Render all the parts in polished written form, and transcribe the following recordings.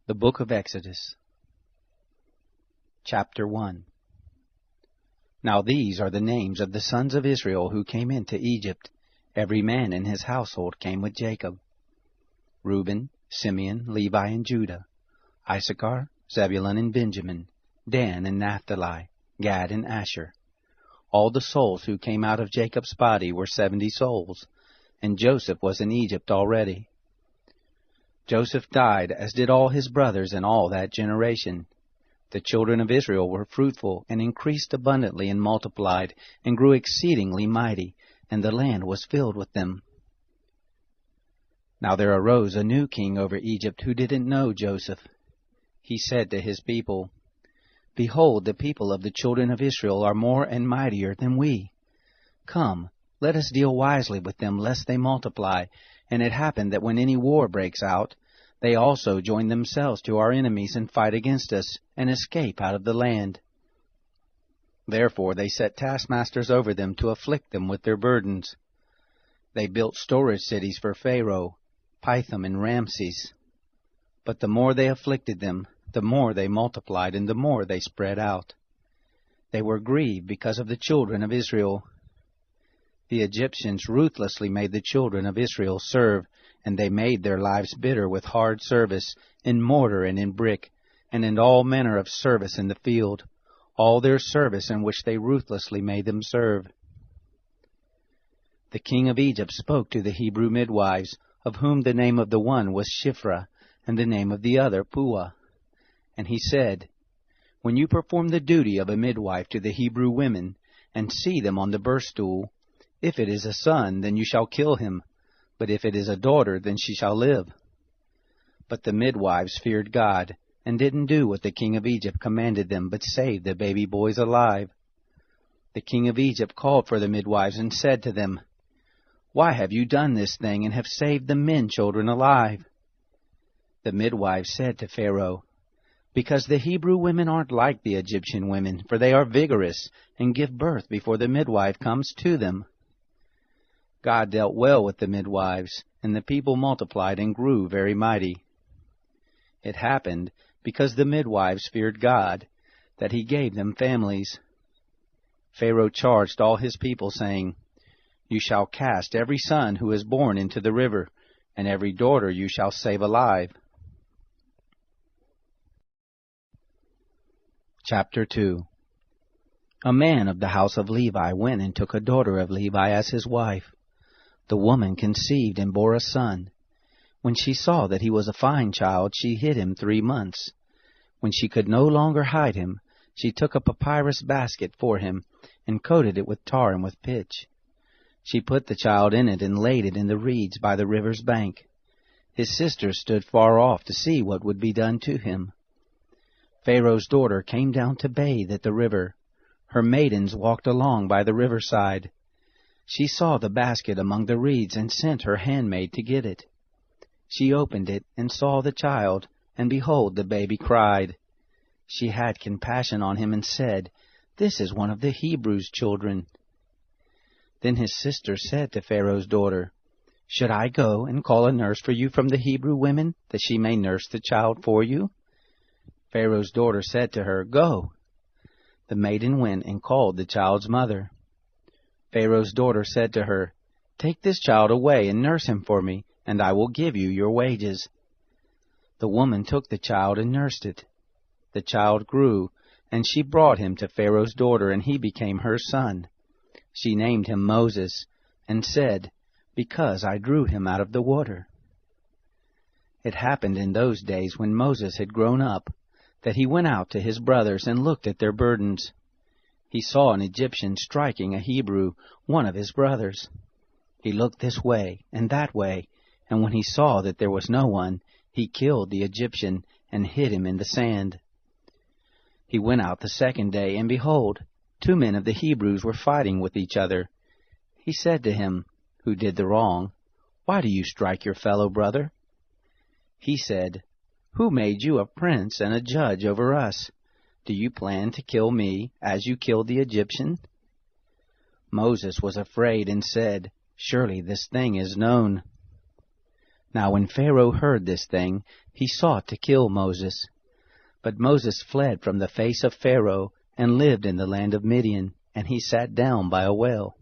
The Book of Exodus, Chapter 1. Now these are the names of the sons of Israel who came into Egypt. Every man in his household came with Jacob: Reuben, Simeon, Levi, and Judah; Issachar, Zebulun, and Benjamin; Dan and Naphtali; Gad and Asher. All the souls who came out of Jacob's body were 70 souls, and Joseph was in Egypt already. Joseph died, as did all his brothers in all that generation. The children of Israel were fruitful, and increased abundantly, and multiplied, and grew exceedingly mighty, and the land was filled with them. Now there arose a new king over Egypt who didn't know Joseph. He said to his people, "Behold, the people of the children of Israel are more and mightier than we. Come, let us deal wisely with them, lest they multiply." And it happened that when any war breaks out, they also join themselves to our enemies and fight against us, and escape out of the land. Therefore they set taskmasters over them to afflict them with their burdens. They built storage cities for Pharaoh, Pithom and Ramses. But the more they afflicted them, the more they multiplied, and the more they spread out. They were grieved because of the children of Israel. The Egyptians ruthlessly made the children of Israel serve, and they made their lives bitter with hard service, in mortar and in brick, and in all manner of service in the field, all their service in which they ruthlessly made them serve. The king of Egypt spoke to the Hebrew midwives, of whom the name of the one was Shiphrah, and the name of the other Puah. And he said, "When you perform the duty of a midwife to the Hebrew women, and see them on the birth stool, if it is a son, then you shall kill him, but if it is a daughter, then she shall live." But the midwives feared God, and didn't do what the king of Egypt commanded them, but saved the baby boys alive. The king of Egypt called for the midwives and said to them, "Why have you done this thing, and have saved the men children alive?" The midwives said to Pharaoh, "Because the Hebrew women aren't like the Egyptian women, for they are vigorous, and give birth before the midwife comes to them." God dealt well with the midwives, and the people multiplied and grew very mighty. It happened, because the midwives feared God, that he gave them families. Pharaoh charged all his people, saying, "You shall cast every son who is born into the river, and every daughter you shall save alive." Chapter 2. A man of the house of Levi went and took a daughter of Levi as his wife. The woman conceived and bore a son. When she saw that he was a fine child, she hid him 3 months. When she could no longer hide him, she took a papyrus basket for him, and coated it with tar and with pitch. She put the child in it and laid it in the reeds by the river's bank. His sisters stood far off to see what would be done to him. Pharaoh's daughter came down to bathe at the river. Her maidens walked along by the riverside. She saw the basket among the reeds, and sent her handmaid to get it. She opened it, and saw the child, and behold, the baby cried. She had compassion on him, and said, "This is one of the Hebrews' children." Then his sister said to Pharaoh's daughter, "Should I go and call a nurse for you from the Hebrew women, that she may nurse the child for you?" Pharaoh's daughter said to her, "Go." The maiden went and called the child's mother. Pharaoh's daughter said to her, "Take this child away and nurse him for me, and I will give you your wages." The woman took the child and nursed it. The child grew, and she brought him to Pharaoh's daughter, and he became her son. She named him Moses, and said, "Because I drew him out of the water." It happened in those days, when Moses had grown up, that he went out to his brothers and looked at their burdens. He saw an Egyptian striking a Hebrew, one of his brothers. He looked this way and that way, and when he saw that there was no one, he killed the Egyptian and hid him in the sand. He went out the second day, and behold, 2 men of the Hebrews were fighting with each other. He said to him, who did the wrong, "Why do you strike your fellow brother?" He said, "Who made you a prince and a judge over us? Do you plan to kill me, as you killed the Egyptian?" Moses was afraid and said, "Surely this thing is known." Now when Pharaoh heard this thing, he sought to kill Moses. But Moses fled from the face of Pharaoh, and lived in the land of Midian, and he sat down by a well.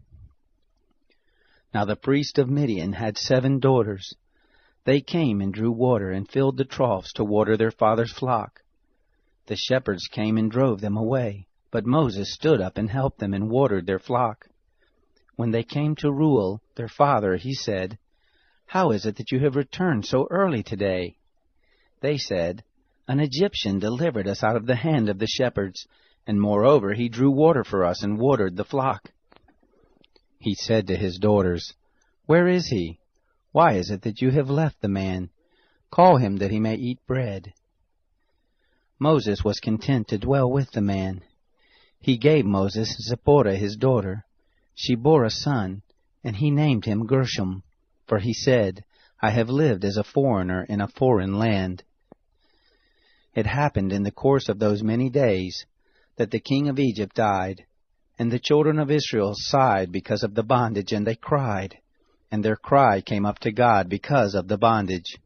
Now the priest of Midian had 7 daughters. They came and drew water, and filled the troughs to water their father's flock. The shepherds came and drove them away, but Moses stood up and helped them and watered their flock. When they came to Reuel, their father, he said, "How is it that you have returned so early today?" They said, "An Egyptian delivered us out of the hand of the shepherds, and moreover he drew water for us and watered the flock." He said to his daughters, "Where is he? Why is it that you have left the man? Call him that he may eat bread." Moses was content to dwell with the man. He gave Moses Zipporah his daughter. She bore a son, and he named him Gershom, for he said, "I have lived as a foreigner in a foreign land." It happened in the course of those many days that the king of Egypt died, and the children of Israel sighed because of the bondage, and they cried, and their cry came up to God because of the bondage.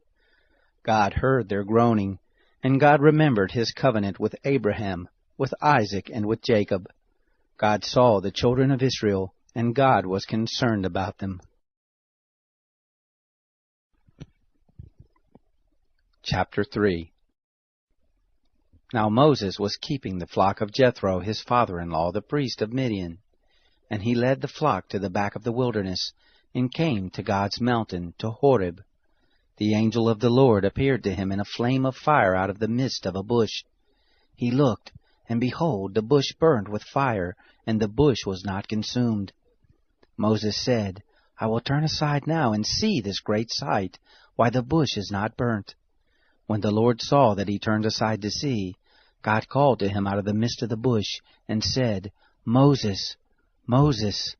God heard their groaning, and God remembered his covenant with Abraham, with Isaac, and with Jacob. God saw the children of Israel, and God was concerned about them. Chapter 3. Now Moses was keeping the flock of Jethro, his father-in-law, the priest of Midian. And he led the flock to the back of the wilderness, and came to God's mountain, to Horeb. The angel of the Lord appeared to him in a flame of fire out of the midst of a bush. He looked, and behold, the bush burned with fire, and the bush was not consumed. Moses said, "I will turn aside now and see this great sight, why the bush is not burnt." When the Lord saw that he turned aside to see, God called to him out of the midst of the bush, and said, "Moses, Moses."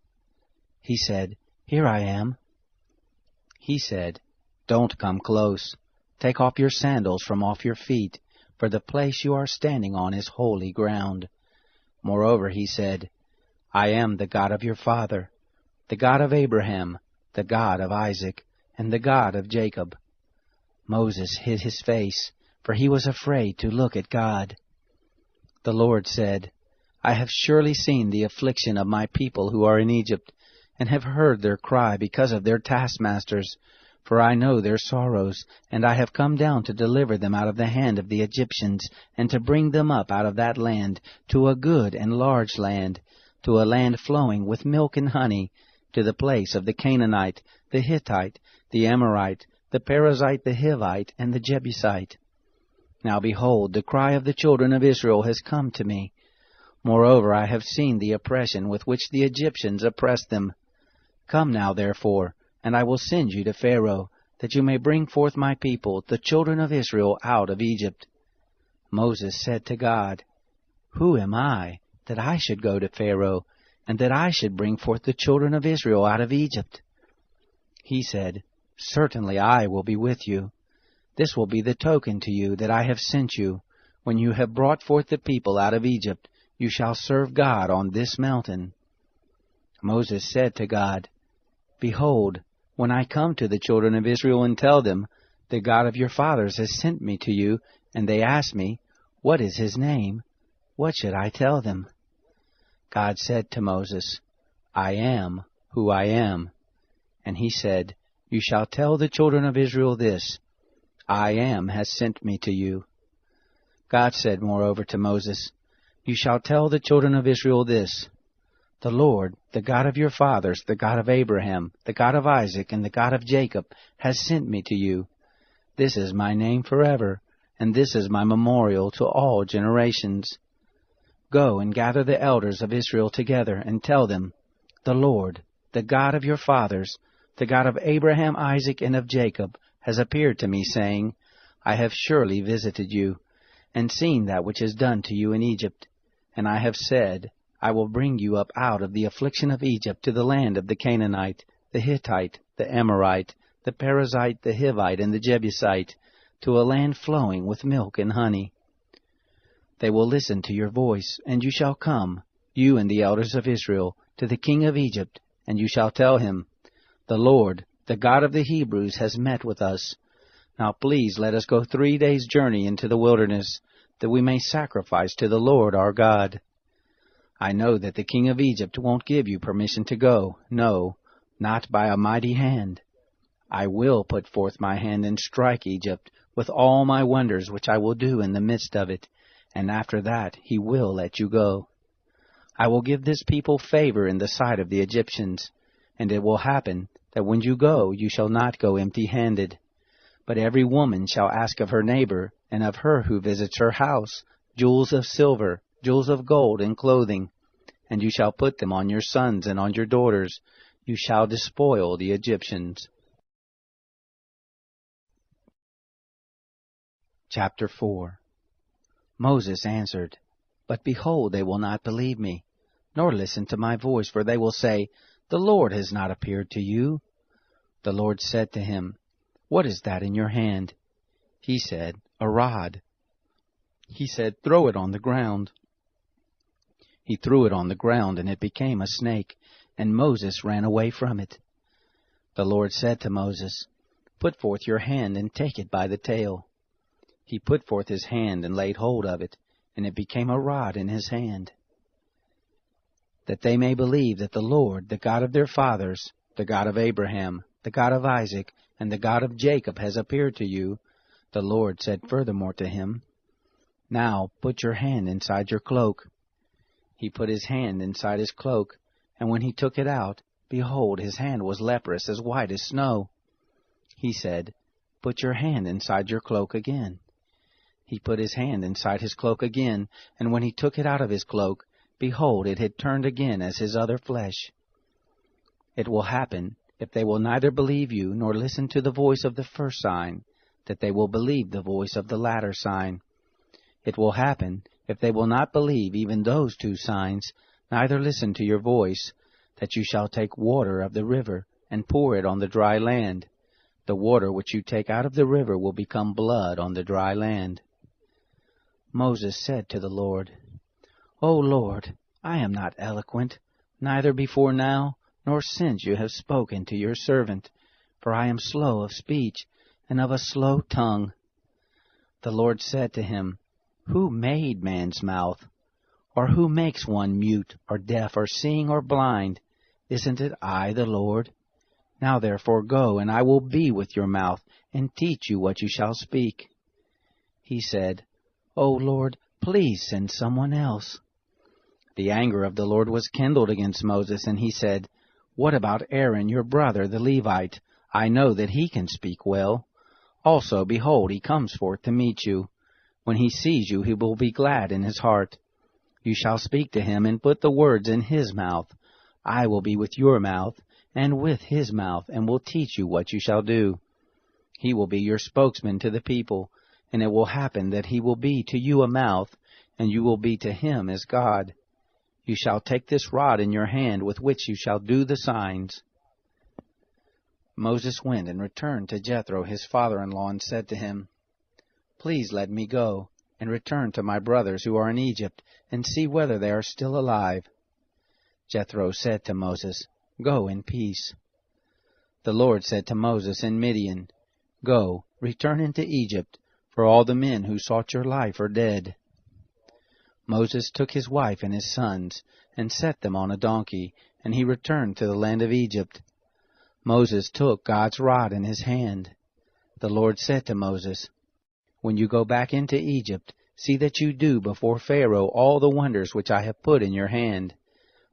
He said, "Here I am." He said, "Don't come close. Take off your sandals from off your feet, for the place you are standing on is holy ground." Moreover, he said, "I am the God of your father, the God of Abraham, the God of Isaac, and the God of Jacob." Moses hid his face, for he was afraid to look at God. The Lord said, "I have surely seen the affliction of my people who are in Egypt, and have heard their cry because of their taskmasters, for I know their sorrows, and I have come down to deliver them out of the hand of the Egyptians, and to bring them up out of that land to a good and large land, to a land flowing with milk and honey, to the place of the Canaanite, the Hittite, the Amorite, the Perizzite, the Hivite, and the Jebusite. Now behold, the cry of the children of Israel has come to me. Moreover, I have seen the oppression with which the Egyptians oppressed them. Come now, therefore, and I will send you to Pharaoh, that you may bring forth my people, the children of Israel, out of Egypt." Moses said to God, "Who am I, that I should go to Pharaoh, and that I should bring forth the children of Israel out of Egypt?" He said, "Certainly I will be with you. This will be the token to you that I have sent you. When you have brought forth the people out of Egypt, you shall serve God on this mountain." Moses said to God, "Behold, when I come to the children of Israel and tell them, 'The God of your fathers has sent me to you,' and they ask me, 'What is his name?' what should I tell them?" God said to Moses, "I am who I am." And he said, "You shall tell the children of Israel this, 'I am has sent me to you.'" God said moreover to Moses, "You shall tell the children of Israel this, 'The Lord, the God of your fathers, the God of Abraham, the God of Isaac, and the God of Jacob, has sent me to you. This is my name forever, and this is my memorial to all generations. Go and gather the elders of Israel together, and tell them, The Lord, the God of your fathers, the God of Abraham, Isaac, and of Jacob, has appeared to me, saying, I have surely visited you, and seen that which is done to you in Egypt. And I have said, I will bring you up out of the affliction of Egypt to the land of the Canaanite, the Hittite, the Amorite, the Perizzite, the Hivite, and the Jebusite, to a land flowing with milk and honey. They will listen to your voice, and you shall come, you and the elders of Israel, to the king of Egypt, and you shall tell him, The Lord, the God of the Hebrews, has met with us. Now please let us go 3 days' journey into the wilderness, that we may sacrifice to the Lord our God. I know that the king of Egypt won't give you permission to go, no, not by a mighty hand. I will put forth my hand and strike Egypt with all my wonders which I will do in the midst of it, and after that he will let you go. I will give this people favor in the sight of the Egyptians, and it will happen that when you go, you shall not go empty-handed. But every woman shall ask of her neighbor, and of her who visits her house, jewels of silver, jewels of gold, and clothing, and you shall put them on your sons and on your daughters. You shall despoil the Egyptians. Chapter 4. Moses answered, But behold, they will not believe me, nor listen to my voice, for they will say, The Lord has not appeared to you. The Lord said to him, What is that in your hand? He said, A rod. He said, Throw it on the ground. He threw it on the ground, and it became a snake, and Moses ran away from it. The Lord said to Moses, Put forth your hand and take it by the tail. He put forth his hand and laid hold of it, and it became a rod in his hand. That they may believe that the Lord, the God of their fathers, the God of Abraham, the God of Isaac, and the God of Jacob has appeared to you, the Lord said furthermore to him, Now put your hand inside your cloak. He put his hand inside his cloak, and when he took it out, behold, his hand was leprous, as white as snow. He said, Put your hand inside your cloak again. He put his hand inside his cloak again, and when he took it out of his cloak, behold, it had turned again as his other flesh. It will happen, if they will neither believe you nor listen to the voice of the first sign, that they will believe the voice of the latter sign. It will happen, if they will not believe even those 2 signs, neither listen to your voice, that you shall take water of the river, and pour it on the dry land. The water which you take out of the river will become blood on the dry land. Moses said to the Lord, O Lord, I am not eloquent, neither before now, nor since you have spoken to your servant, for I am slow of speech, and of a slow tongue. The Lord said to him, Who made man's mouth? Or who makes one mute, or deaf, or seeing, or blind? Isn't it I, the Lord? Now therefore go, and I will be with your mouth, and teach you what you shall speak. He said, O Lord, please send someone else. The anger of the Lord was kindled against Moses, and he said, What about Aaron, your brother, the Levite? I know that he can speak well. Also, behold, he comes forth to meet you. When he sees you, he will be glad in his heart. You shall speak to him, and put the words in his mouth. I will be with your mouth, and with his mouth, and will teach you what you shall do. He will be your spokesman to the people, and it will happen that he will be to you a mouth, and you will be to him as God. You shall take this rod in your hand with which you shall do the signs. Moses went and returned to Jethro his father-in-law, and said to him, Please let me go, and return to my brothers who are in Egypt, and see whether they are still alive. Jethro said to Moses, Go in peace. The Lord said to Moses in Midian, Go, return into Egypt, for all the men who sought your life are dead. Moses took his wife and his sons, and set them on a donkey, and he returned to the land of Egypt. Moses took God's rod in his hand. The Lord said to Moses, When you go back into Egypt, see that you do before Pharaoh all the wonders which I have put in your hand.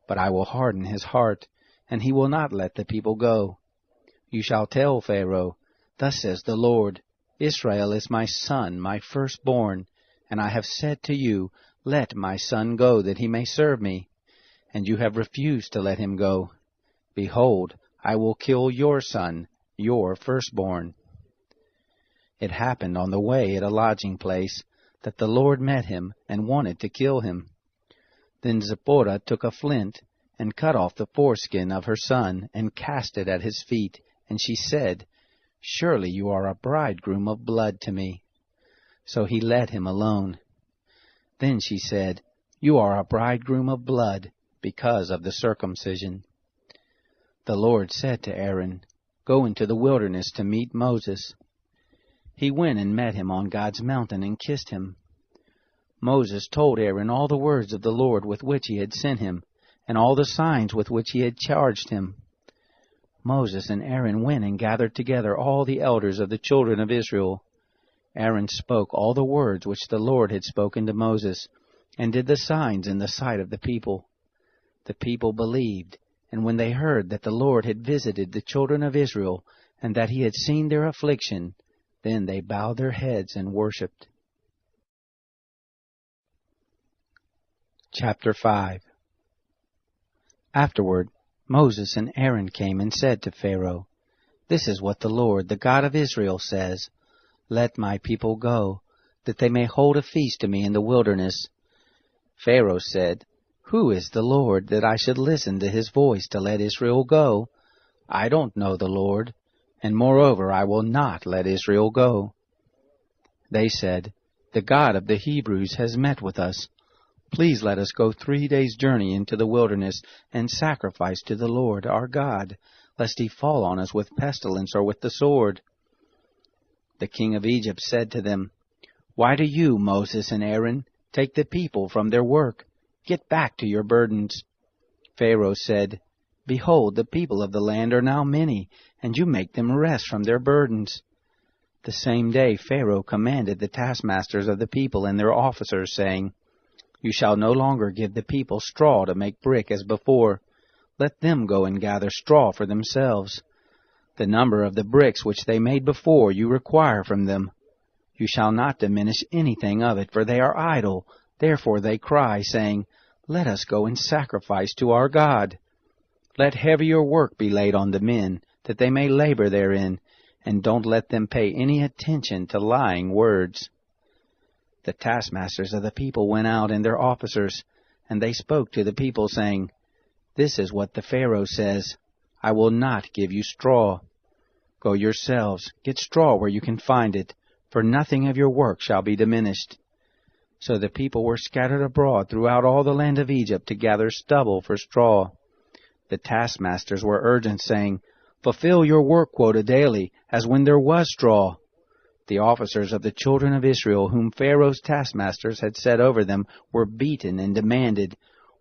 But I will harden his heart, and he will not let the people go. You shall tell Pharaoh, Thus says the Lord, Israel is my son, my firstborn, and I have said to you, Let my son go, that he may serve me. And you have refused to let him go. Behold, I will kill your son, your firstborn. It happened on the way at a lodging place, that the Lord met him, and wanted to kill him. Then Zipporah took a flint, and cut off the foreskin of her son, and cast it at his feet, and she said, Surely you are a bridegroom of blood to me. So he let him alone. Then she said, You are a bridegroom of blood, because of the circumcision. The Lord said to Aaron, Go into the wilderness to meet Moses. he went and met him on God's mountain and kissed him. Moses told Aaron all the words of the Lord with which he had sent him, and all the signs with which he had charged him. Moses and Aaron went and gathered together all the elders of the children of Israel. Aaron spoke all the words which the Lord had spoken to Moses, and did the signs in the sight of the people. The people believed, and when they heard that the Lord had visited the children of Israel, and that he had seen their affliction, then they bowed their heads and worshipped. Chapter 5. Afterward, Moses and Aaron came and said to Pharaoh, "This is what the Lord, the God of Israel, says, Let my people go, that they may hold a feast to me in the wilderness." Pharaoh said, "Who is the Lord, that I should listen to his voice to let Israel go? I don't know the Lord, and moreover I will not let Israel go." They said, "The God of the Hebrews has met with us. Please let us go 3 days' journey into the wilderness and sacrifice to the Lord our God, lest he fall on us with pestilence or with the sword." The king of Egypt said to them, "Why do you, Moses and Aaron, take the people from their work? Get back to your burdens." Pharaoh said, "Behold, the people of the land are now many, and you make them rest from their burdens." The same day Pharaoh commanded the taskmasters of the people and their officers, saying, "You shall no longer give the people straw to make brick as before. Let them go and gather straw for themselves. The number of the bricks which they made before you require from them. You shall not diminish anything of it, for they are idle. Therefore they cry, saying, 'Let us go and sacrifice to our God.' Let heavier work be laid on the men, that they may labor therein, and don't let them pay any attention to lying words." The taskmasters of the people went out, and their officers, and they spoke to the people, saying, "This is what the Pharaoh says, I will not give you straw. Go yourselves, get straw where you can find it, for nothing of your work shall be diminished." So the people were scattered abroad throughout all the land of Egypt to gather stubble for straw. The taskmasters were urgent, saying, "Fulfill your work quota daily, as when there was straw." The officers of the children of Israel, whom Pharaoh's taskmasters had set over them, were beaten and demanded,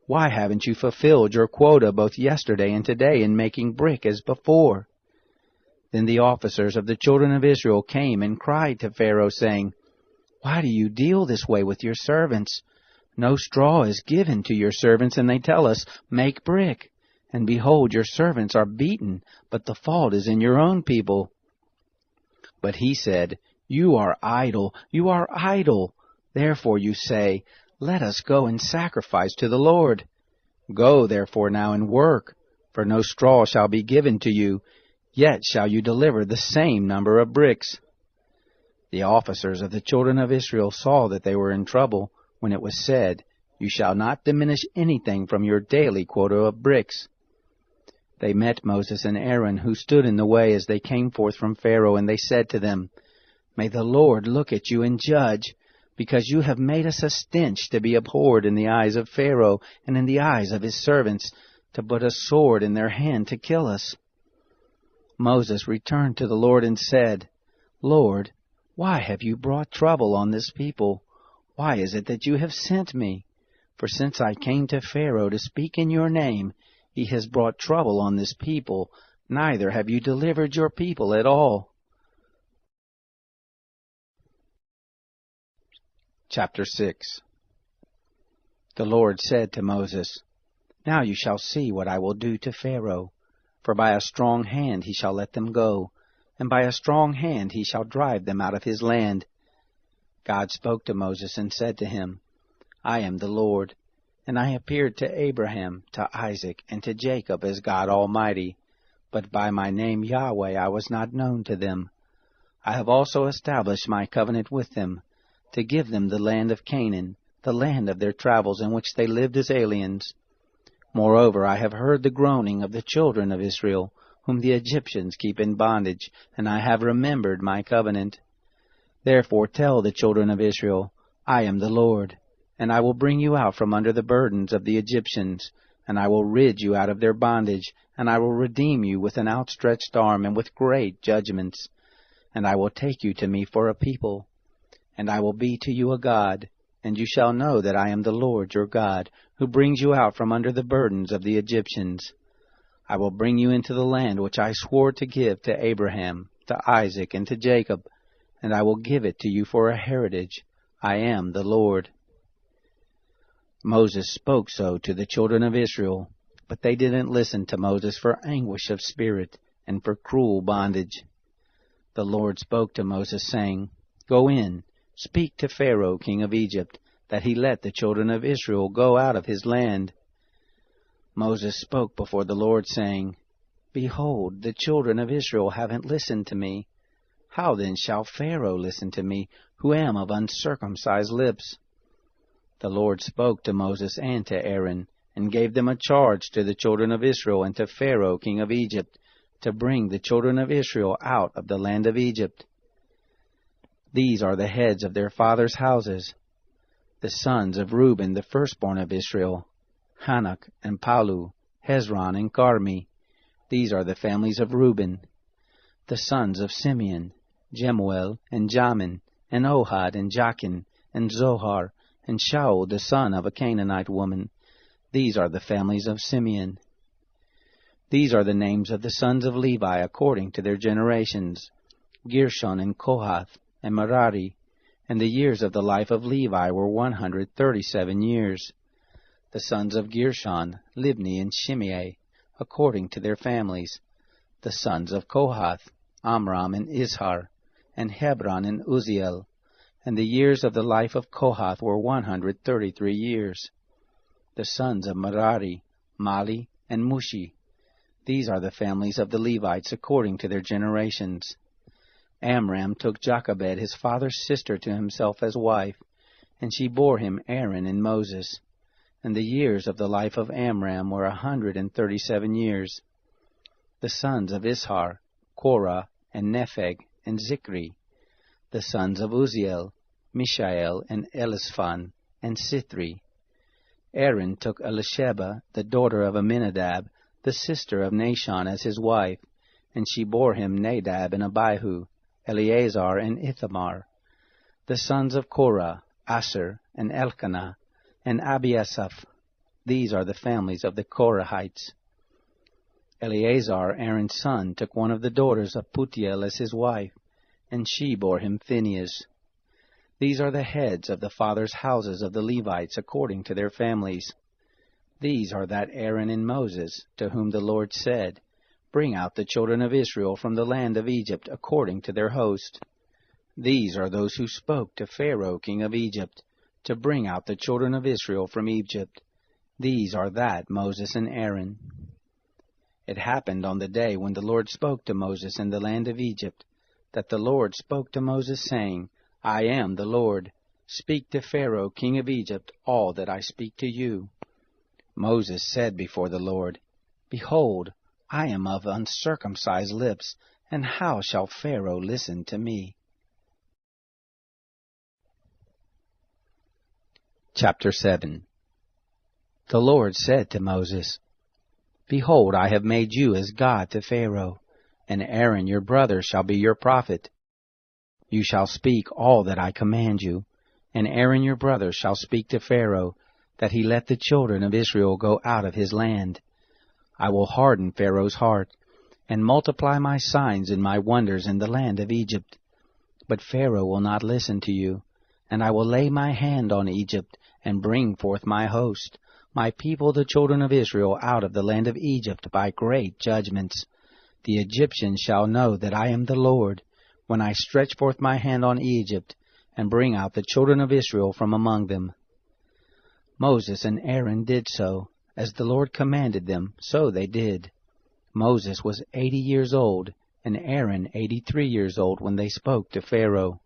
"Why haven't you fulfilled your quota both yesterday and today in making brick as before?" Then the officers of the children of Israel came and cried to Pharaoh, saying, "Why do you deal this way with your servants? No straw is given to your servants, and they tell us, 'Make brick.' And behold, your servants are beaten, but the fault is in your own people." But he said, "You are idle, you are idle. Therefore you say, 'Let us go and sacrifice to the Lord.' Go therefore now and work, for no straw shall be given to you, yet shall you deliver the same number of bricks." The officers of the children of Israel saw that they were in trouble, when it was said, "You shall not diminish anything from your daily quota of bricks." They met Moses and Aaron, who stood in the way as they came forth from Pharaoh, and they said to them, "May the Lord look at you and judge, because you have made us a stench to be abhorred in the eyes of Pharaoh and in the eyes of his servants, to put a sword in their hand to kill us." Moses returned to the Lord and said, "Lord, why have you brought trouble on this people? Why is it that you have sent me? For since I came to Pharaoh to speak in your name, he has brought trouble on this people, neither have you delivered your people at all." Chapter 6. The Lord said to Moses, "Now you shall see what I will do to Pharaoh, for by a strong hand he shall let them go, and by a strong hand he shall drive them out of his land." God spoke to Moses and said to him, "I am the Lord, and I appeared to Abraham, to Isaac, and to Jacob as God Almighty, but by my name Yahweh I was not known to them. I have also established my covenant with them, to give them the land of Canaan, the land of their travels in which they lived as aliens. Moreover, I have heard the groaning of the children of Israel, whom the Egyptians keep in bondage, and I have remembered my covenant. Therefore tell the children of Israel, I am the Lord, and I will bring you out from under the burdens of the Egyptians, and I will rid you out of their bondage, and I will redeem you with an outstretched arm and with great judgments. and I will take you to me for a people, and I will be to you a God, and you shall know that I am the Lord your God, who brings you out from under the burdens of the Egyptians. I will bring you into the land which I swore to give to Abraham, to Isaac, and to Jacob, and I will give it to you for a heritage. I am the Lord." Moses spoke so to the children of Israel, but they didn't listen to Moses for anguish of spirit and for cruel bondage. The Lord spoke to Moses, saying, "Go in, speak to Pharaoh, king of Egypt, that he let the children of Israel go out of his land." Moses spoke before the Lord, saying, "Behold, the children of Israel haven't listened to me. How then shall Pharaoh listen to me, who am of uncircumcised lips?" The Lord spoke to Moses and to Aaron, and gave them a charge to the children of Israel and to Pharaoh, king of Egypt, to bring the children of Israel out of the land of Egypt. These are the heads of their fathers' houses. The sons of Reuben, the firstborn of Israel, Hanok and Palu, Hezron and Carmi. These are the families of Reuben. The sons of Simeon, Jemuel and Jamin, and Ohad and Jachin, and Zohar, and Shaul the son of a Canaanite woman. These are the families of Simeon. These are the names of the sons of Levi according to their generations, Gershon and Kohath and Merari. And the years of the life of Levi were 137 years. The sons of Gershon, Libni and Shimei, according to their families. The sons of Kohath, Amram and Izhar, and Hebron and Uzziel. And the years of the life of Kohath were 133 years. The sons of Merari, Mali and Mushi. These are the families of the Levites according to their generations. Amram took Jochebed his father's sister to himself as wife, and she bore him Aaron and Moses. And the years of the life of Amram were 137 years. The sons of Ishar, Korah, and Nepheg, and Zikri. The sons of Uzziel, Mishael, and Elishphan, and Sithri. Aaron took Elisheba, the daughter of Amminadab, the sister of Nahshon, as his wife, and she bore him Nadab and Abihu, Eleazar and Ithamar. The sons of Korah, Asher, and Elkanah, and Abiasaph. These are the families of the Korahites. Eleazar, Aaron's son, took one of the daughters of Putiel as his wife, and she bore him Phinehas. These are the heads of the fathers' houses of the Levites according to their families. These are that Aaron and Moses, to whom the Lord said, "Bring out the children of Israel from the land of Egypt according to their host." These are those who spoke to Pharaoh, king of Egypt, to bring out the children of Israel from Egypt. These are that Moses and Aaron. It happened on the day when the Lord spoke to Moses in the land of Egypt, that the Lord spoke to Moses, saying, "I am the Lord. Speak to Pharaoh, king of Egypt, all that I speak to you." Moses said before the Lord, "Behold, I am of uncircumcised lips, and how shall Pharaoh listen to me?" Chapter 7. The Lord said to Moses, "Behold, I have made you as God to Pharaoh, and Aaron your brother shall be your prophet. You shall speak all that I command you, and Aaron your brother shall speak to Pharaoh, that he let the children of Israel go out of his land. I will harden Pharaoh's heart, and multiply my signs and my wonders in the land of Egypt. But Pharaoh will not listen to you, and I will lay my hand on Egypt, and bring forth my host, my people the children of Israel, out of the land of Egypt by great judgments. The Egyptians shall know that I am the Lord, when I stretch forth my hand on Egypt, and bring out the children of Israel from among them." Moses and Aaron did so, as the Lord commanded them, so they did. Moses was 80 years old, and Aaron 83 years old when they spoke to Pharaoh.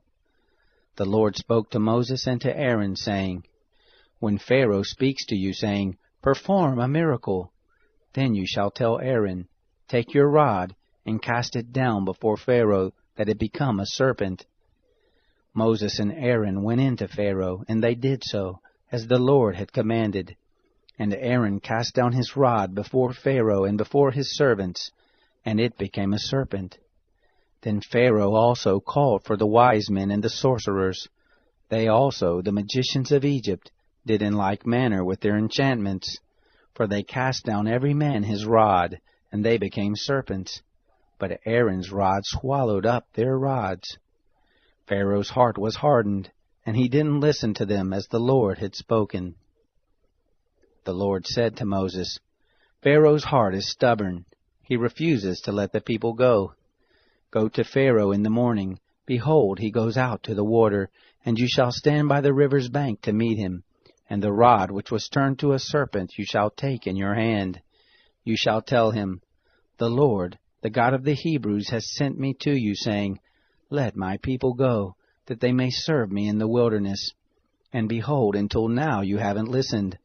The Lord spoke to Moses and to Aaron, saying, "When Pharaoh speaks to you, saying, 'Perform a miracle,' then you shall tell Aaron, 'Take your rod, and cast it down before Pharaoh, that it become a serpent.'" Moses and Aaron went in to Pharaoh, and they did so, as the Lord had commanded. And Aaron cast down his rod before Pharaoh and before his servants, and it became a serpent. Then Pharaoh also called for the wise men and the sorcerers. They also, the magicians of Egypt, did in like manner with their enchantments. For they cast down every man his rod, and they became serpents. But Aaron's rod swallowed up their rods. Pharaoh's heart was hardened, and he didn't listen to them as the Lord had spoken. The Lord said to Moses, Pharaoh's heart is stubborn. He refuses to let the people go. Go to Pharaoh in the morning. Behold, he goes out to the water, and you shall stand by the river's bank to meet him. And the rod which was turned to a serpent you shall take in your hand. You shall tell him, The Lord, the God of the Hebrews, has sent me to you, saying, Let my people go, that they may serve me in the wilderness. And behold, until now you haven't listened.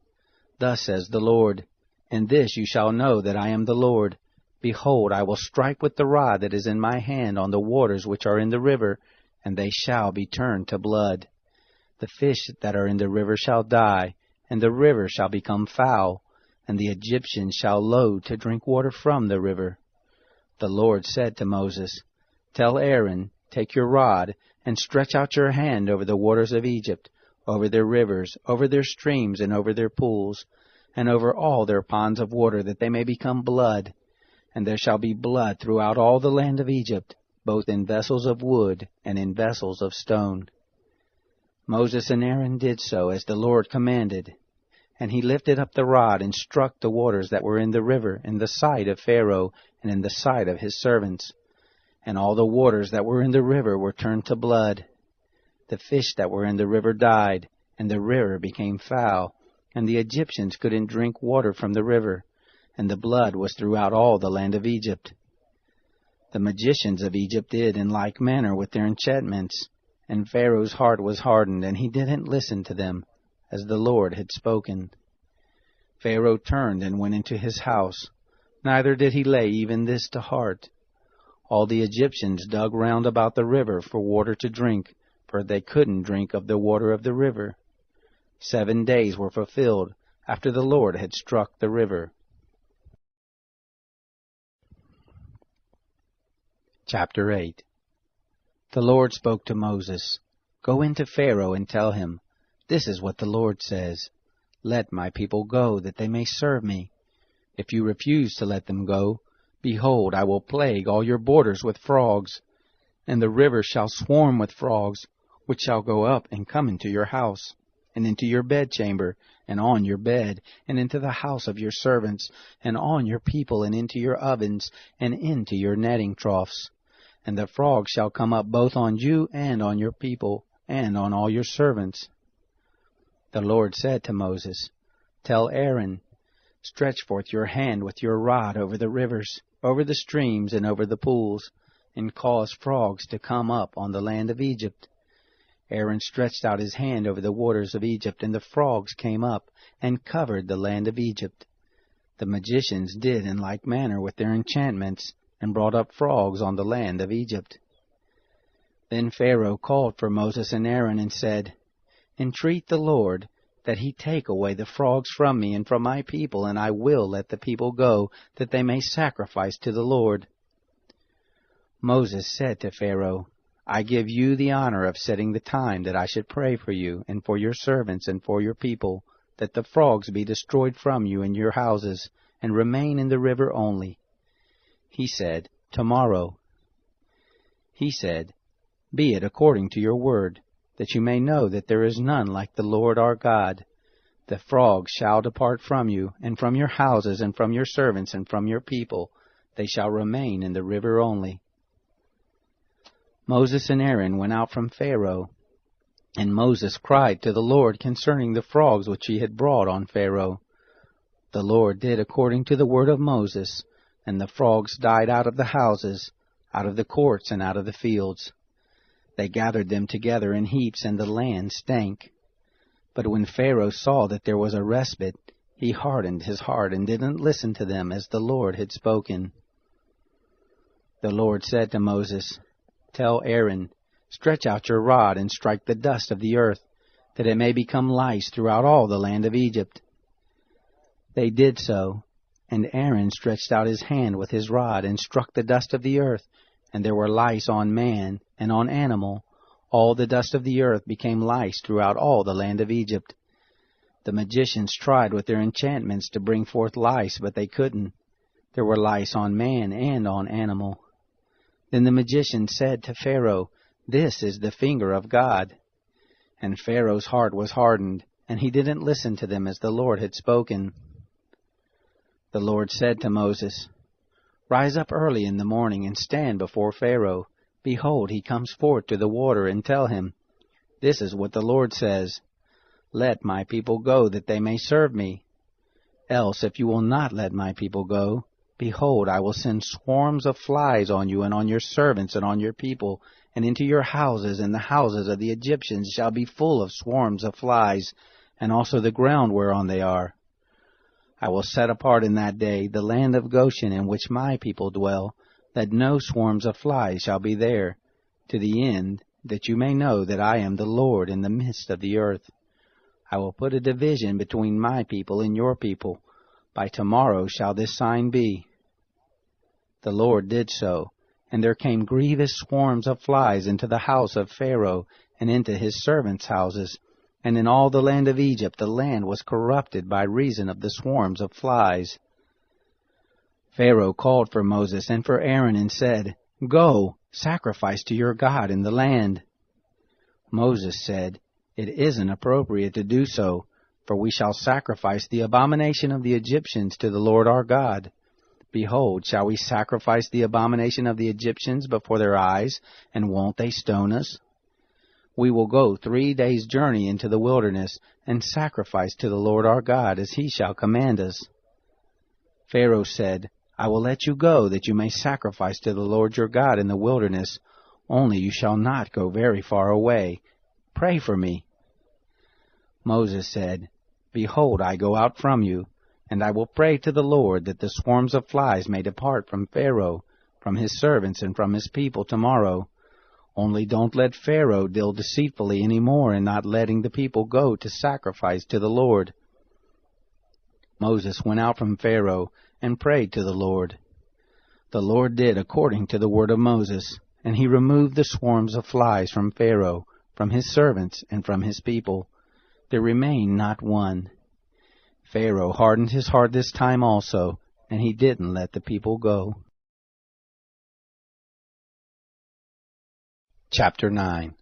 Thus says the Lord, In this you shall know that I am the Lord. Behold, I will strike with the rod that is in my hand on the waters which are in the river, and they shall be turned to blood. The fish that are in the river shall die, and the river shall become foul, and the Egyptians shall loathe to drink water from the river. The Lord said to Moses, Tell Aaron, Take your rod, and stretch out your hand over the waters of Egypt, over their rivers, over their streams, and over their pools, and over all their ponds of water, that they may become blood. And there shall be blood throughout all the land of Egypt, both in vessels of wood and in vessels of stone. Moses and Aaron did so as the Lord commanded. And he lifted up the rod and struck the waters that were in the river in the sight of Pharaoh and in the sight of his servants. And all the waters that were in the river were turned to blood. The fish that were in the river died, and the river became foul, and the Egyptians couldn't drink water from the river, and the blood was throughout all the land of Egypt. The magicians of Egypt did in like manner with their enchantments, and Pharaoh's heart was hardened, and he didn't listen to them, as the Lord had spoken. Pharaoh turned and went into his house, neither did he lay even this to heart. All the Egyptians dug round about the river for water to drink, for they couldn't drink of the water of the river. 7 days were fulfilled after the Lord had struck the river. Chapter 8. The Lord spoke to Moses, Go into Pharaoh and tell him, This is what the Lord says, Let my people go, that they may serve me. If you refuse to let them go, behold, I will plague all your borders with frogs, and the river shall swarm with frogs, which shall go up and come into your house, and into your bedchamber, and on your bed, and into the house of your servants, and on your people, and into your ovens, and into your netting troughs. And the frogs shall come up both on you and on your people, and on all your servants. The Lord said to Moses, Tell Aaron, Stretch forth your hand with your rod over the rivers, over the streams, and over the pools, and cause frogs to come up on the land of Egypt. Aaron stretched out his hand over the waters of Egypt, and the frogs came up, and covered the land of Egypt. The magicians did in like manner with their enchantments, and brought up frogs on the land of Egypt. Then Pharaoh called for Moses and Aaron, and said, Entreat the Lord, that he take away the frogs from me and from my people, and I will let the people go, that they may sacrifice to the Lord. Moses said to Pharaoh, I give you the honor of setting the time that I should pray for you, and for your servants, and for your people, that the frogs be destroyed from you and your houses, and remain in the river only. He said, Tomorrow. He said, Be it according to your word, that you may know that there is none like the Lord our God. The frogs shall depart from you, and from your houses, and from your servants, and from your people. They shall remain in the river only. Moses and Aaron went out from Pharaoh, and Moses cried to the Lord concerning the frogs which he had brought on Pharaoh. The Lord did according to the word of Moses, and the frogs died out of the houses, out of the courts, and out of the fields. They gathered them together in heaps, and the land stank. But when Pharaoh saw that there was a respite, he hardened his heart, and didn't listen to them as the Lord had spoken. The Lord said to Moses, Tell Aaron, Stretch out your rod, and strike the dust of the earth, that it may become lice throughout all the land of Egypt. They did so, and Aaron stretched out his hand with his rod, and struck the dust of the earth, and there were lice on man and on animal. All the dust of the earth became lice throughout all the land of Egypt. The magicians tried with their enchantments to bring forth lice, but they couldn't. There were lice on man and on animal. Then the magician said to Pharaoh, "This is the finger of God." And Pharaoh's heart was hardened, and he didn't listen to them as the Lord had spoken. The Lord said to Moses, "Rise up early in the morning and stand before Pharaoh. Behold, he comes forth to the water, and tell him, 'This is what the Lord says, Let my people go, that they may serve me. Else, if you will not let my people go, behold, I will send swarms of flies on you and on your servants and on your people, and into your houses, and the houses of the Egyptians shall be full of swarms of flies, and also the ground whereon they are. I will set apart in that day the land of Goshen in which my people dwell, that no swarms of flies shall be there, to the end that you may know that I am the Lord in the midst of the earth. I will put a division between my people and your people. By tomorrow shall this sign be.' The Lord did so, and there came grievous swarms of flies into the house of Pharaoh, and into his servants' houses. And in all the land of Egypt the land was corrupted by reason of the swarms of flies. Pharaoh called for Moses and for Aaron, and said, 'Go, sacrifice to your God in the land.' Moses said, 'It isn't appropriate to do so, for we shall sacrifice the abomination of the Egyptians to the Lord our God. Behold, shall we sacrifice the abomination of the Egyptians before their eyes, and won't they stone us? We will go 3 days' journey into the wilderness, and sacrifice to the Lord our God, as he shall command us.' Pharaoh said, 'I will let you go, that you may sacrifice to the Lord your God in the wilderness, only you shall not go very far away. Pray for me.' Moses said, 'Behold, I go out from you, and I will pray to the Lord that the swarms of flies may depart from Pharaoh, from his servants, and from his people tomorrow. Only don't let Pharaoh deal deceitfully any more in not letting the people go to sacrifice to the Lord.' Moses went out from Pharaoh and prayed to the Lord. The Lord did according to the word of Moses, and he removed the swarms of flies from Pharaoh, from his servants, and from his people. There remained not one. Pharaoh hardened his heart this time also, and he didn't let the people go. Chapter 9.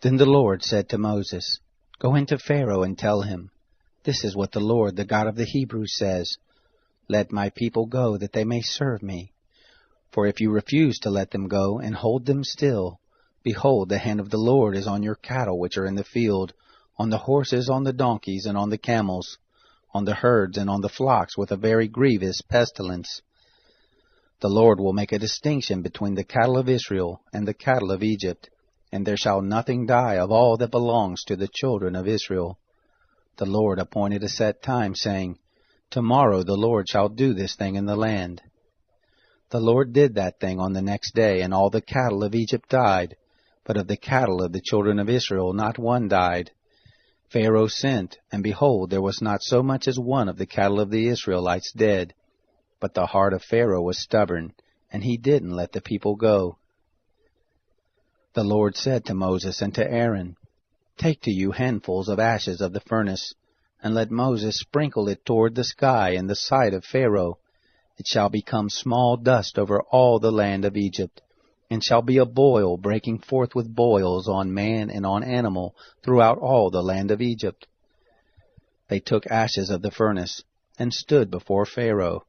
Then the Lord said to Moses, "Go into Pharaoh and tell him, 'This is what the Lord, the God of the Hebrews, says, Let my people go, that they may serve me. For if you refuse to let them go, and hold them still, behold, the hand of the Lord is on your cattle which are in the field, on the horses, on the donkeys, and on the camels, on the herds, and on the flocks, with a very grievous pestilence. The Lord will make a distinction between the cattle of Israel and the cattle of Egypt, and there shall nothing die of all that belongs to the children of Israel.' The Lord appointed a set time, saying, 'Tomorrow the Lord shall do this thing in the land.' The Lord did that thing on the next day, and all the cattle of Egypt died, but of the cattle of the children of Israel not one died. Pharaoh sent, and behold, there was not so much as one of the cattle of the Israelites dead. But the heart of Pharaoh was stubborn, and he didn't let the people go. The Lord said to Moses and to Aaron, 'Take to you handfuls of ashes of the furnace, and let Moses sprinkle it toward the sky in the sight of Pharaoh. It shall become small dust over all the land of Egypt, and shall be a boil breaking forth with boils on man and on animal throughout all the land of Egypt.' They took ashes of the furnace, and stood before Pharaoh.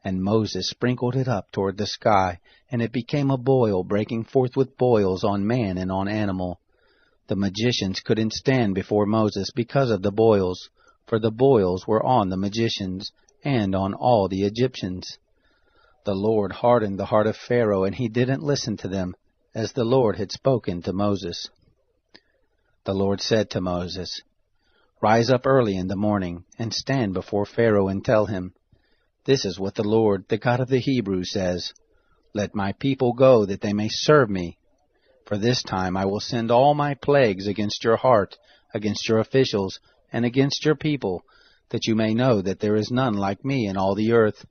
And Moses sprinkled it up toward the sky, and it became a boil breaking forth with boils on man and on animal. The magicians couldn't stand before Moses because of the boils, for the boils were on the magicians, and on all the Egyptians. The Lord hardened the heart of Pharaoh, and he didn't listen to them, as the Lord had spoken to Moses. The Lord said to Moses, "Rise up early in the morning, and stand before Pharaoh, and tell him, 'This is what the Lord, the God of the Hebrews, says, Let my people go, that they may serve me. For this time I will send all my plagues against your heart, against your officials, and against your people, that you may know that there is none like me in all the earth.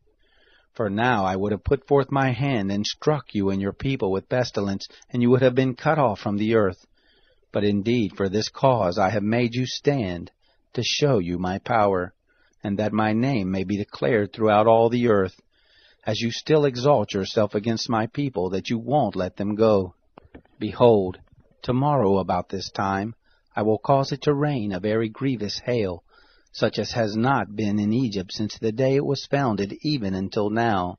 For now I would have put forth my hand and struck you and your people with pestilence, and you would have been cut off from the earth. But indeed for this cause I have made you stand, to show you my power, and that my name may be declared throughout all the earth, as you still exalt yourself against my people, that you won't let them go. Behold, tomorrow about this time I will cause it to rain a very grievous hail, such as has not been in Egypt since the day it was founded, even until now.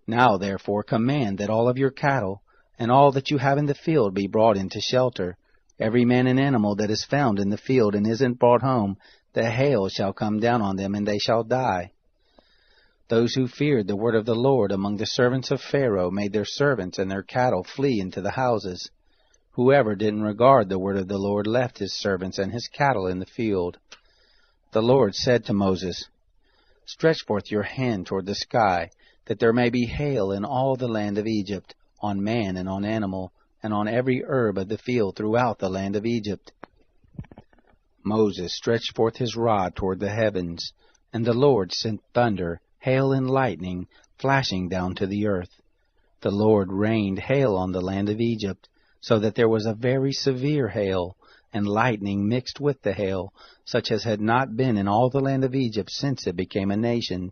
Now therefore command that all of your cattle, and all that you have in the field, be brought into shelter. Every man and animal that is found in the field and isn't brought home, the hail shall come down on them, and they shall die. Those who feared the word of the Lord among the servants of Pharaoh made their servants and their cattle flee into the houses. Whoever didn't regard the word of the Lord left his servants and his cattle in the field. The Lord said to Moses, Stretch forth your hand toward the sky, that there may be hail in all the land of Egypt, on man and on animal, and on every herb of the field throughout the land of Egypt. Moses stretched forth his rod toward the heavens, and the Lord sent thunder, hail and lightning, flashing down to the earth. The Lord rained hail on the land of Egypt, so that there was a very severe hail, and lightning mixed with the hail, such as had not been in all the land of Egypt since it became a nation.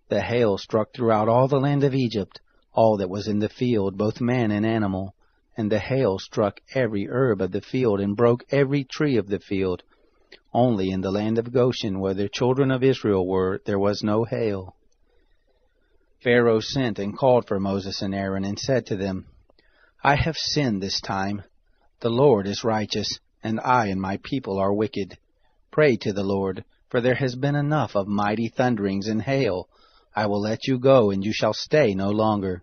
The hail struck throughout all the land of Egypt, all that was in the field, both man and animal, and the hail struck every herb of the field, and broke every tree of the field. Only in the land of Goshen, where the children of Israel were, there was no hail. Pharaoh sent and called for Moses and Aaron, and said to them, I have sinned this time. The Lord is righteous, and I and my people are wicked. Pray to the Lord, for there has been enough of mighty thunderings and hail. I will let you go, and you shall stay no longer.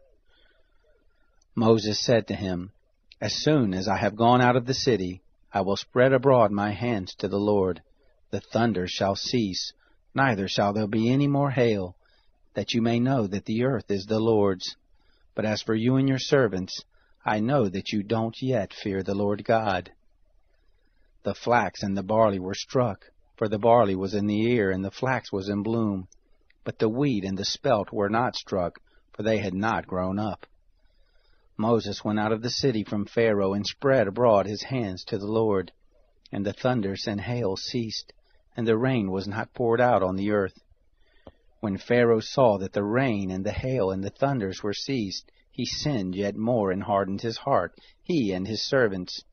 Moses said to him, As soon as I have gone out of the city, I will spread abroad my hands to the Lord. The thunder shall cease, neither shall there be any more hail, that you may know that the earth is the Lord's. But as for you and your servants, I know that you don't yet fear the Lord God. The flax and the barley were struck, for the barley was in the ear, and the flax was in bloom. But the wheat and the spelt were not struck, for they had not grown up. Moses went out of the city from Pharaoh, and spread abroad his hands to the Lord. And the thunders and hail ceased, and the rain was not poured out on the earth. When Pharaoh saw that the rain and the hail and the thunders were ceased, he sinned yet more and hardened his heart, he and his servants.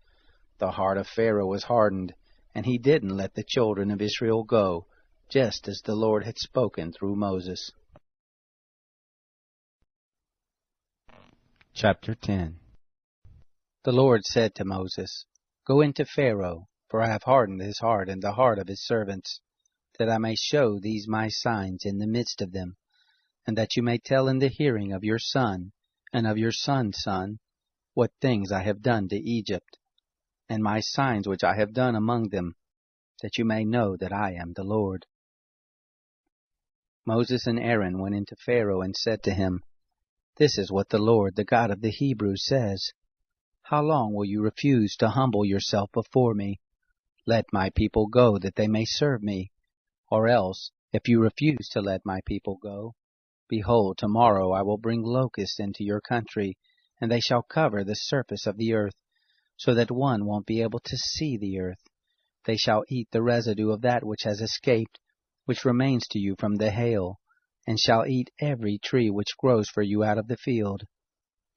The heart of Pharaoh was hardened, and he didn't let the children of Israel go, just as the Lord had spoken through Moses. Chapter 10. The Lord said to Moses, Go into Pharaoh, for I have hardened his heart and the heart of his servants, that I may show these my signs in the midst of them, and that you may tell in the hearing of your son and of your son's son what things I have done to Egypt, and my signs which I have done among them, that you may know that I am the Lord. Moses and Aaron went into Pharaoh and said to him, This is what the Lord, the God of the Hebrews, says. How long will you refuse to humble yourself before me? Let my people go, that they may serve me. Or else, if you refuse to let my people go, behold, tomorrow I will bring locusts into your country, and they shall cover the surface of the earth, so that one won't be able to see the earth. They shall eat the residue of that which has escaped, which remains to you from the hail, and shall eat every tree which grows for you out of the field.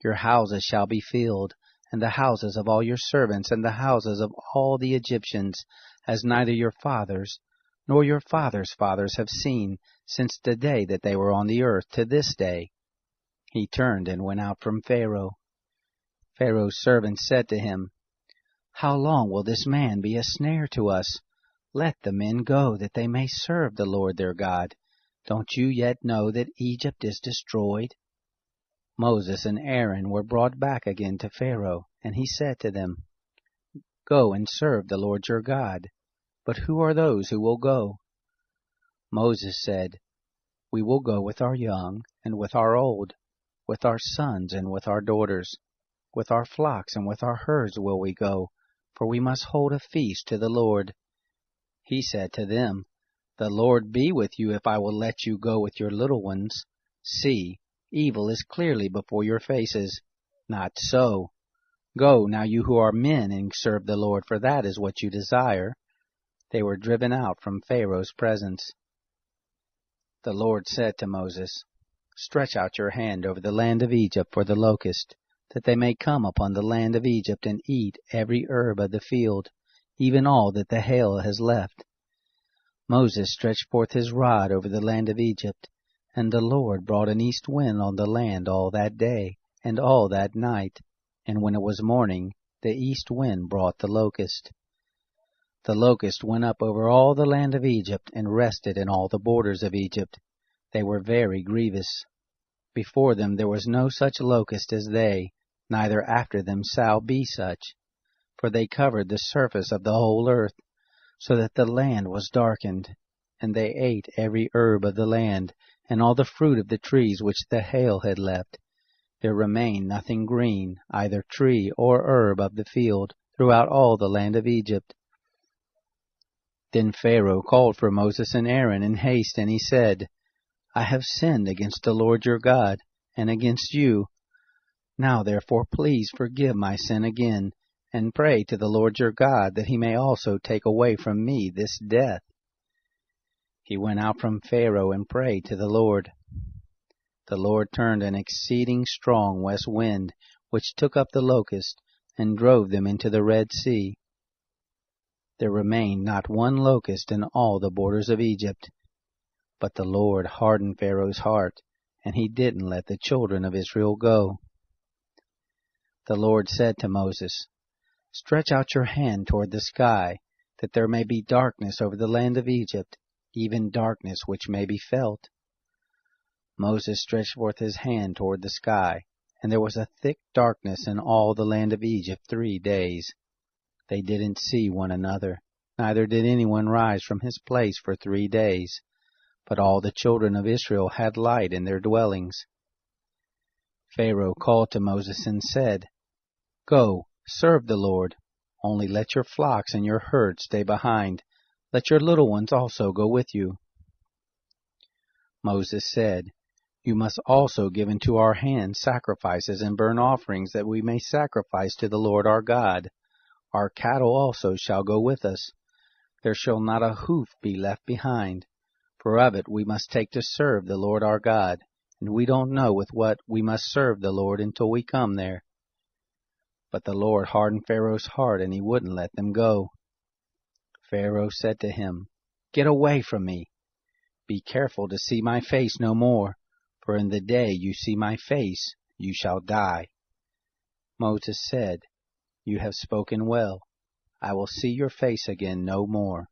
Your houses shall be filled, and the houses of all your servants, and the houses of all the Egyptians, as neither your fathers nor your fathers' fathers have seen since the day that they were on the earth to this day. He turned and went out from Pharaoh. Pharaoh's servants said to him, How long will this man be a snare to us? Let the men go, that they may serve the Lord their God. Don't you yet know that Egypt is destroyed? Moses and Aaron were brought back again to Pharaoh, and he said to them, Go and serve the Lord your God. But who are those who will go? Moses said, We will go with our young and with our old, with our sons and with our daughters. With our flocks and with our herds will we go, for we must hold a feast to the Lord. He said to them, The Lord be with you if I will let you go with your little ones. See, evil is clearly before your faces. Not so. Go, now you who are men, and serve the Lord, for that is what you desire. They were driven out from Pharaoh's presence. The Lord said to Moses, Stretch out your hand over the land of Egypt for the locust, that they may come upon the land of Egypt and eat every herb of the field, even all that the hail has left. Moses stretched forth his rod over the land of Egypt, and the Lord brought an east wind on the land all that day and all that night, and when it was morning, the east wind brought the locust. The locust went up over all the land of Egypt, and rested in all the borders of Egypt. They were very grievous. Before them there was no such locust as they, neither after them shall be such. For they covered the surface of the whole earth, so that the land was darkened. And they ate every herb of the land, and all the fruit of the trees which the hail had left. There remained nothing green, either tree or herb of the field, throughout all the land of Egypt. Then Pharaoh called for Moses and Aaron in haste, and he said, I have sinned against the Lord your God, and against you. Now therefore please forgive my sin again, and pray to the Lord your God, that he may also take away from me this death. He went out from Pharaoh and prayed to the Lord. The Lord turned an exceeding strong west wind, which took up the locust, and drove them into the Red Sea. There remained not one locust in all the borders of Egypt. But the Lord hardened Pharaoh's heart, and he didn't let the children of Israel go. The Lord said to Moses, Stretch out your hand toward the sky, that there may be darkness over the land of Egypt, even darkness which may be felt. Moses stretched forth his hand toward the sky, and there was a thick darkness in all the land of Egypt 3 days. They didn't see one another, neither did anyone rise from his place for 3 days. But all the children of Israel had light in their dwellings. Pharaoh called to Moses and said, Go, serve the Lord, only let your flocks and your herds stay behind. Let your little ones also go with you. Moses said, You must also give into our hands sacrifices and burnt offerings, that we may sacrifice to the Lord our God. Our cattle also shall go with us. There shall not a hoof be left behind. For of it we must take to serve the Lord our God, and we don't know with what we must serve the Lord until we come there. But the Lord hardened Pharaoh's heart, and he wouldn't let them go. Pharaoh said to him, Get away from me. Be careful to see my face no more, for in the day you see my face, you shall die. Moses said, You have spoken well. I will see your face again no more.